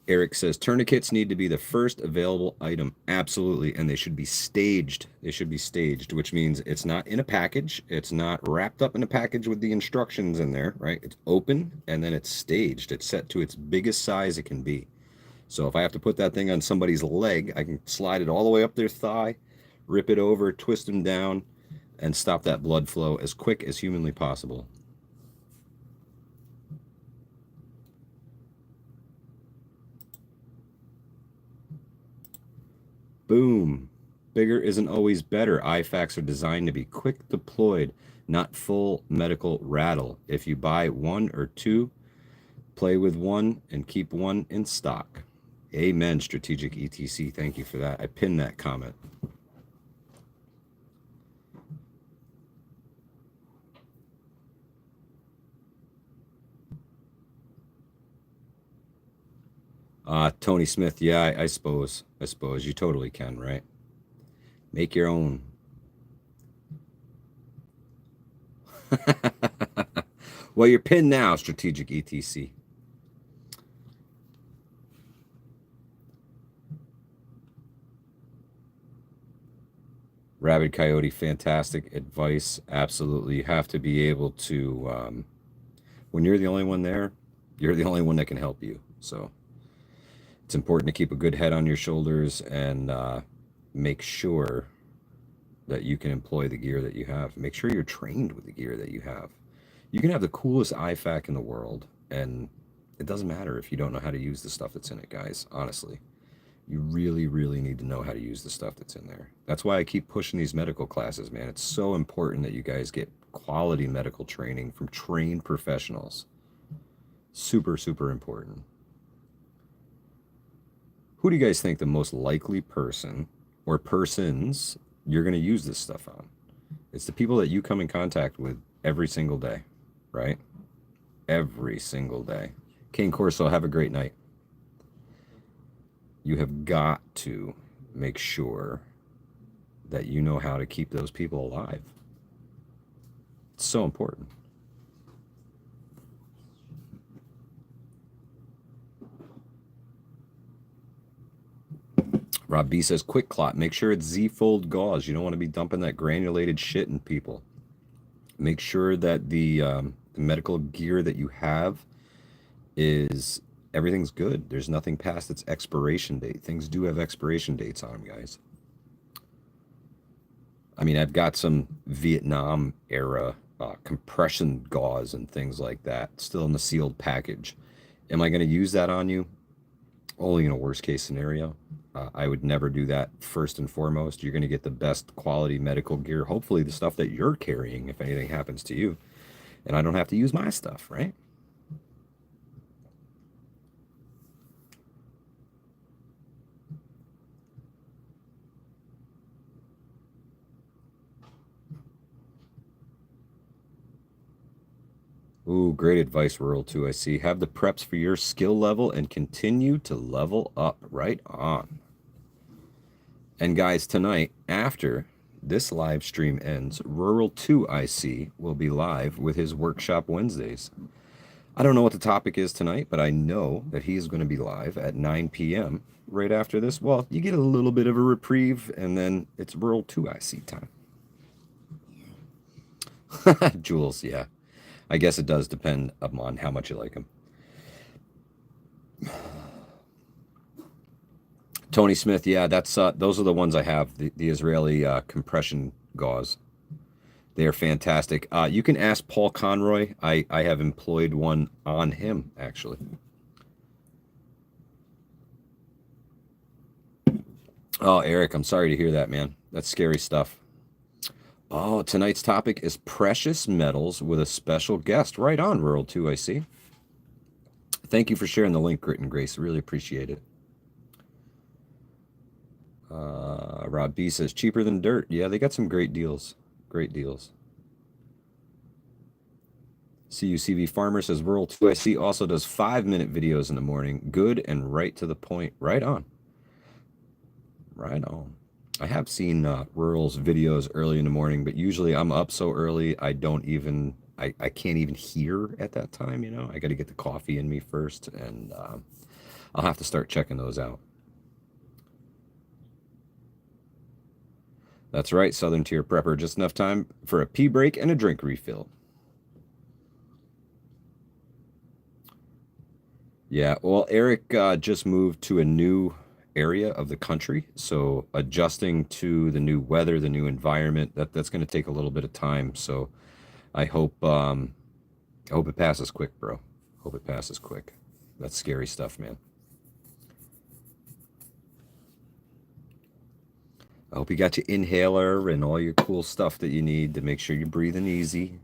Speaker 1: Eric says tourniquets need to be the first available item. Absolutely. And they should be staged. They should be staged, which means it's not in a package. It's not wrapped up in a package with the instructions in there, right? It's open and then it's staged. It's set to its biggest size it can be. So if I have to put that thing on somebody's leg, I can slide it all the way up their thigh, rip it over, twist them down, and stop that blood flow as quick as humanly possible. Boom. Bigger isn't always better. IFACs are designed to be quick deployed, not full medical rattle. If you buy one or two, play with one and keep one in stock. Amen, Strategic ETC. Thank you for that. I pinned that comment. Tony Smith, yeah, I suppose you totally can, right? Make your own. Well, you're pinned now, Strategic ETC. Rabid Coyote, fantastic advice. Absolutely. You have to be able to, when you're the only one there, you're the only one that can help you. So it's important to keep a good head on your shoulders and make sure that you can employ the gear that you have. Make sure you're trained with the gear that you have. You can have the coolest IFAC in the world, and it doesn't matter if you don't know how to use the stuff that's in it, guys. Honestly, you really, really need to know how to use the stuff that's in there. That's why I keep pushing these medical classes, man. It's so important that you guys get quality medical training from trained professionals. Super, super important. Who do you guys think the most likely person or persons you're going to use this stuff on? It's the people that you come in contact with every single day, right? Every single day. Kane Corso, have a great night. You have got to make sure that you know how to keep those people alive. It's so important. Rob B says, quick clot. Make sure it's Z-fold gauze. You don't want to be dumping that granulated shit in people. Make sure that the medical gear that you have is everything's good. There's nothing past its expiration date. Things do have expiration dates on them, guys. I mean, I've got some Vietnam era compression gauze and things like that still in the sealed package. Am I going to use that on you? Only in a worst case scenario. I would never do that first and foremost. You're going to get the best quality medical gear, hopefully the stuff that you're carrying if anything happens to you. And I don't have to use my stuff, right? Ooh, great advice, Rural 2. I see. Have the preps for your skill level and continue to level up. Right on. And guys, tonight, after this live stream ends, Rural 2 IC will be live with his Workshop Wednesdays. I don't know what the topic is tonight, but I know that he is going to be live at 9 p.m. right after this. Well, you get a little bit of a reprieve, and then it's Rural 2 IC time. Jules, yeah. I guess it does depend upon how much you like him. Tony Smith, yeah, that's those are the ones I have. The Israeli compression gauze. They are fantastic. You can ask Paul Conroy. I have employed one on him actually. Oh, Eric, I'm sorry to hear that, man. That's scary stuff. Oh, tonight's topic is precious metals with a special guest. Right on, Rural 2, I see. Thank you for sharing the link, Grit and Grace. Really appreciate it. Rob B says, cheaper than dirt. Yeah, they got some great deals. Great deals. CUCV Farmer says, Rural 2 I see also does 5-minute videos in the morning. Good and right to the point. Right on. Right on. I have seen Rural's videos early in the morning, but usually I'm up so early I don't even, I can't even hear at that time, you know? I got to get the coffee in me first, and I'll have to start checking those out. That's right, Southern Tier Prepper. Just enough time for a pee break and a drink refill. Yeah, well, Eric just moved to a new area of the country, so adjusting to the new weather, the new environment, that's going to take a little bit of time. So I hope it passes quick, bro. Hope it passes quick. That's scary stuff, man. I hope you got your inhaler and all your cool stuff that you need to make sure you're breathing easy.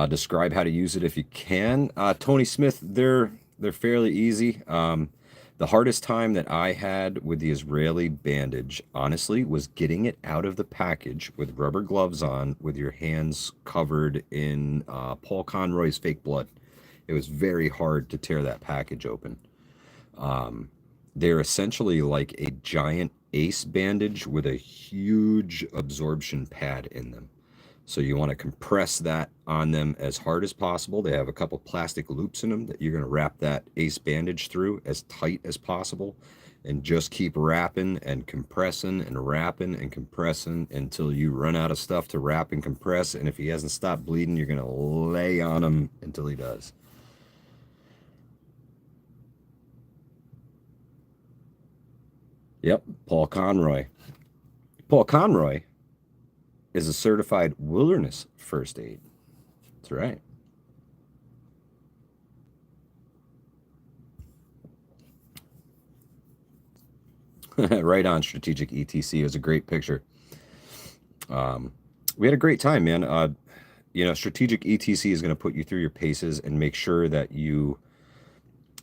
Speaker 1: Describe how to use it if you can. Tony Smith, they're They're fairly easy. The hardest time that I had with the Israeli bandage, honestly, was getting it out of the package with rubber gloves on, with your hands covered in Paul Conroy's fake blood. It was very hard to tear that package open. They're essentially like a giant ace bandage with a huge absorption pad in them. So you want to compress that on them as hard as possible. They have a couple plastic loops in them that you're going to wrap that ace bandage through as tight as possible, and just keep wrapping and compressing and wrapping and compressing until you run out of stuff to wrap and compress. And if he hasn't stopped bleeding, you're going to lay on him until he does. Yep, Paul Conroy. Paul Conroy is a certified wilderness first aid. That's right. Right on, Strategic ETC. It was a great picture. We had a great time, man. Strategic ETC is going to put you through your paces and make sure that you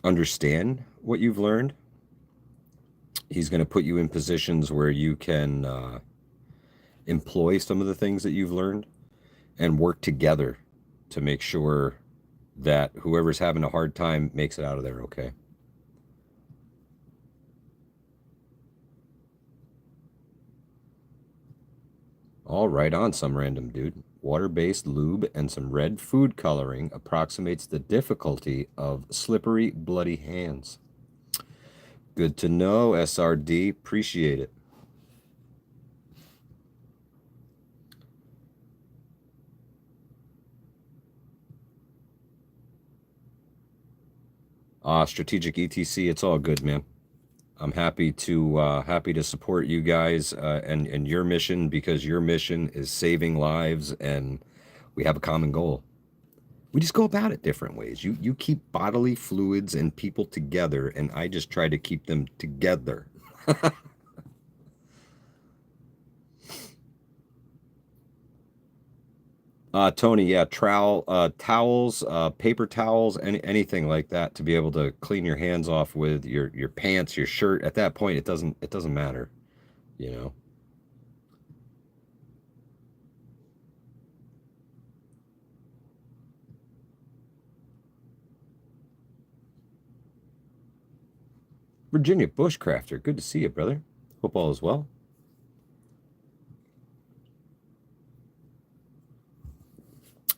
Speaker 1: understand what you've learned. He's going to put you in positions where you can employ some of the things that you've learned and work together to make sure that whoever's having a hard time makes it out of there okay. All right on, some random dude. Water-based lube and some red food coloring approximates the difficulty of slippery, bloody hands. Good to know, SRD. Appreciate it. Strategic ETC, it's all good, man. I'm happy to support you guys and your mission, because your mission is saving lives, and we have a common goal. We just go about it different ways. You keep bodily fluids and people together, and I just try to keep them together. Tony, yeah, towels, paper towels, anything like that to be able to clean your hands off with, your pants, your shirt. At that point, it doesn't matter, you know. Virginia Bushcrafter, good to see you, brother. Hope all is well.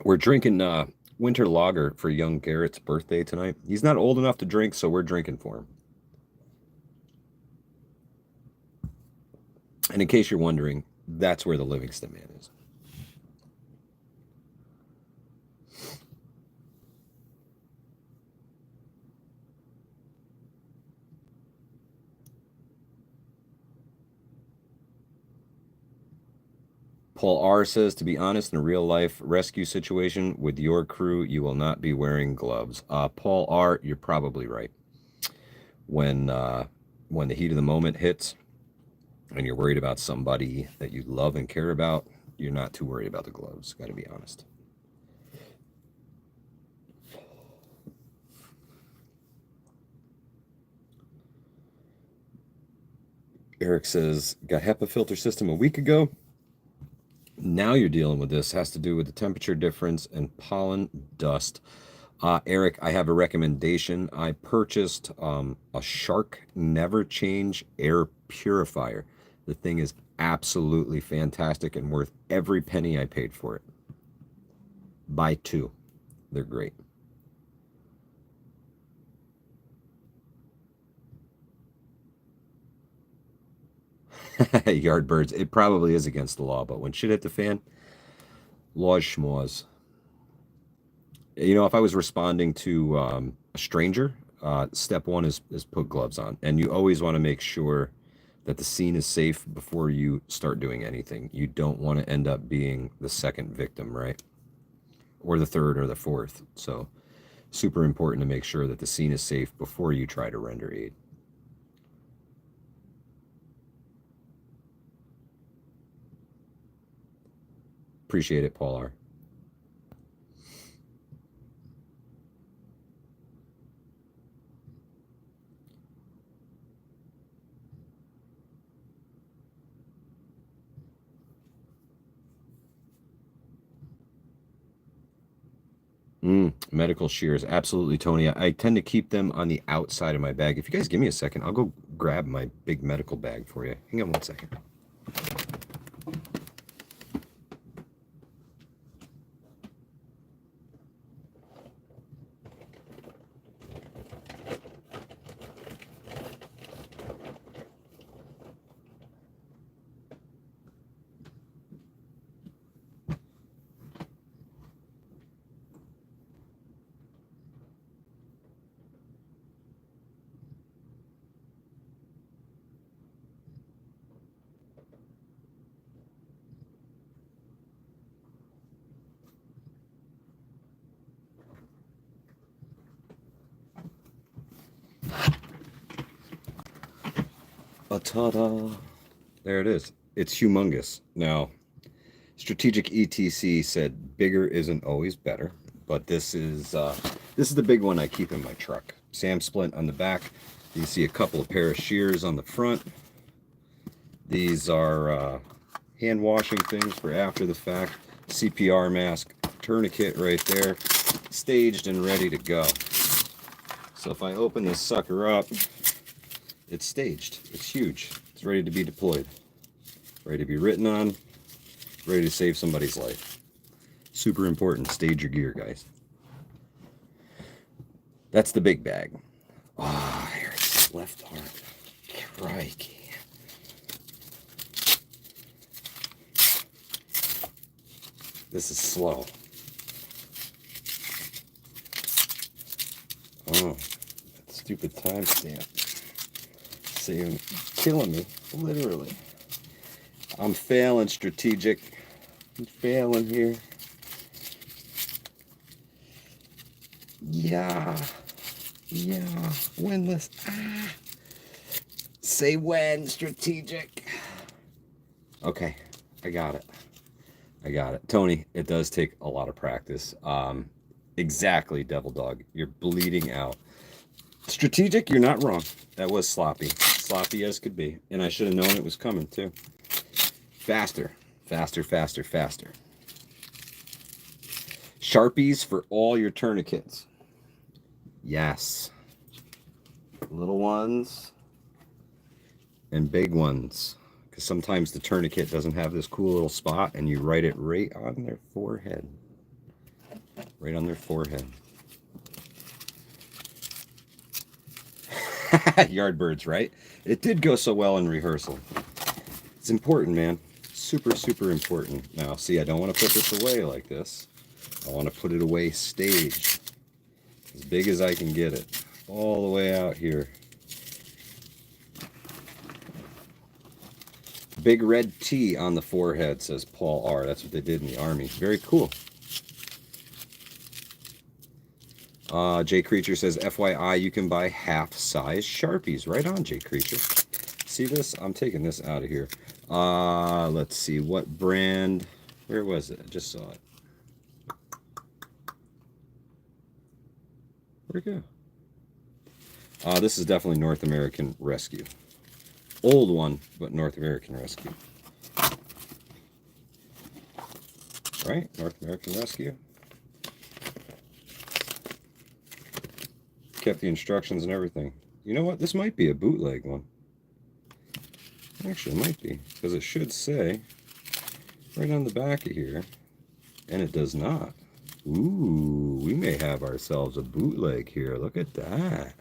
Speaker 1: We're drinking winter lager for young Garrett's birthday tonight. He's not old enough to drink, so we're drinking for him. And in case you're wondering, that's where the Livingston Man is. Paul R says, to be honest, in a real life rescue situation with your crew, you will not be wearing gloves. Paul R, you're probably right. When the heat of the moment hits and you're worried about somebody that you love and care about, you're not too worried about the gloves. Got to be honest. Eric says, got HEPA filter system a week ago. Now you're dealing with this. Has to do with the temperature difference and pollen dust. Eric, I have a recommendation. I purchased a Shark Never Change air purifier. The thing is absolutely fantastic and worth every penny I paid for it. Buy two. They're great. Yardbirds. It probably is against the law, but when shit hit the fan, laws schmoz. You know, if I was responding to a stranger, step one is put gloves on. And you always want to make sure that the scene is safe before you start doing anything. You don't want to end up being the second victim, right? Or the third or the fourth. So, super important to make sure that the scene is safe before you try to render aid. Appreciate it, Paul R. Medical shears. Absolutely, Tony. I tend to keep them on the outside of my bag. If you guys give me a second, I'll go grab my big medical bag for you. Hang on one second. Ta-da! There it is. It's humongous. Now, Strategic ETC said bigger isn't always better, but this is the big one I keep in my truck. Sam splint on the back. You see a couple of pair of shears on the front. These are hand washing things for after the fact. CPR mask, tourniquet right there, staged and ready to go. So if I open this sucker up, it's staged. It's huge. It's ready to be deployed. Ready to be written on. Ready to save somebody's life. Super important. Stage your gear, guys. That's the big bag. Ah, oh, here it's left arm. Crikey. This is slow. Oh, that stupid timestamp. Saying, killing me, literally. I'm failing, Strategic. I'm failing here. Yeah. Winless. Say when, Strategic. Okay, I got it. Tony, it does take a lot of practice. Exactly, Devil Dog. You're bleeding out. Strategic, you're not wrong. That was sloppy. Sloppy as could be. And I should have known it was coming, too. Faster. Sharpies for all your tourniquets. Yes. Little ones and big ones. Because sometimes the tourniquet doesn't have this cool little spot, and you write it right on their forehead. Right on their forehead. Yardbirds, right? It did go so well in rehearsal. It's important, man. Super, super important. Now, see, I don't want to put this away like this. I want to put it away staged. As big as I can get it. All the way out here. Big red T on the forehead, says Paul R. That's what they did in the Army. Very cool. Jay Creature says, FYI, you can buy half-size Sharpies. Right on, Jay Creature. See this? I'm taking this out of here. Let's see. What brand? Where was it? I just saw it. Where'd it go? This is definitely North American Rescue. Old one, but North American Rescue. Right? North American Rescue. Kept the instructions and everything. You know what? This might be a bootleg one. Actually, it might be. Because it should say right on the back of here. And it does not. Ooh, we may have ourselves a bootleg here. Look at that.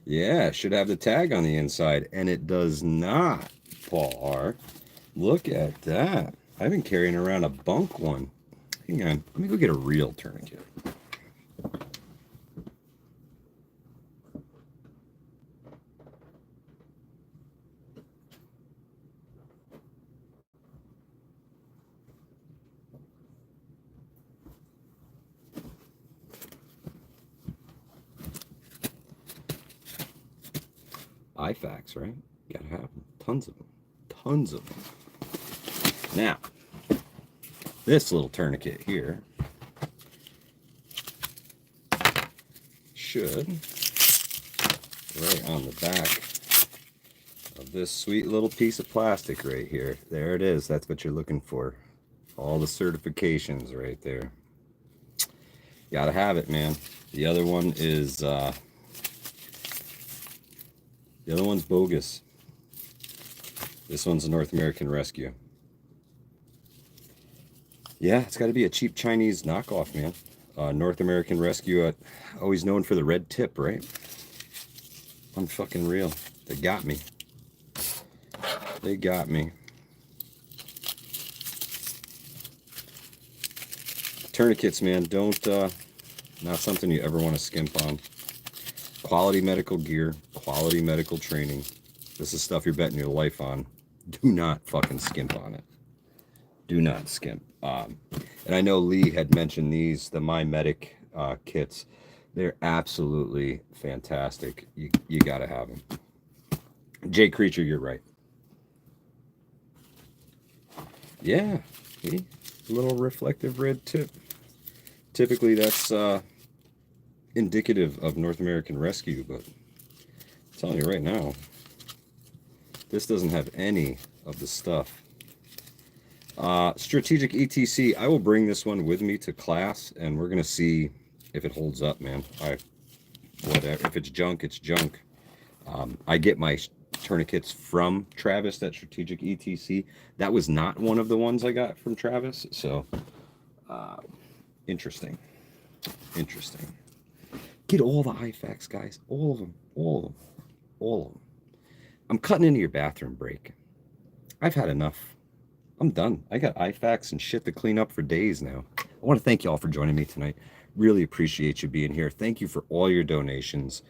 Speaker 1: Yeah, it should have the tag on the inside. And it does not, Paul R. Look at that. I've been carrying around a bunk one. Hang on. Let me go get a real tourniquet. IFAKs, right? You gotta have them. Tons of them. Tons of them. Now, this little tourniquet here should, right on the back of this sweet little piece of plastic right here. There it is. That's what you're looking for. All the certifications right there. Gotta have it, man. The other one is the other one's bogus. This one's a North American Rescue. Yeah, it's got to be a cheap Chinese knockoff, man. North American Rescue, always known for the red tip, right? Unfucking real. They got me. They got me. Tourniquets, man, don't, not something you ever want to skimp on. Quality medical gear, quality medical training. This is stuff you're betting your life on. Do not fucking skimp on it. Do not skimp. And I know Lee had mentioned these, the My Medic kits. They're absolutely fantastic. You got to have them. Jay Creature, you're right. Yeah, see? A little reflective red tip. Typically, that's indicative of North American Rescue, but I'm telling you right now, this doesn't have any of the stuff. Strategic ETC, I will bring this one with me to class, and we're going to see if it holds up, man. Whatever. If it's junk, it's junk. I get my tourniquets from Travis at Strategic ETC. That was not one of the ones I got from Travis, so interesting. Interesting. Get all the IFAKs, guys. All of them. All of them. All of them. I'm cutting into your bathroom break. I've had enough. I'm done. I got IFAKs and shit to clean up for days now. I want to thank you all for joining me tonight. Really appreciate you being here. Thank you for all your donations.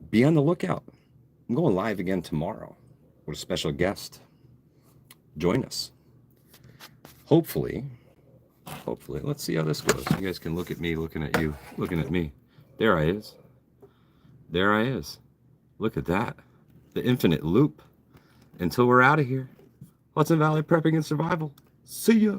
Speaker 1: Be on the lookout. I'm going live again tomorrow with a special guest. Join us. Hopefully, let's see how this goes. You guys can look at me, looking at you, looking at me. There I is. There I is. Look at that. The infinite loop. Until we're out of here. Hudson Valley Prepping and Survival. See ya.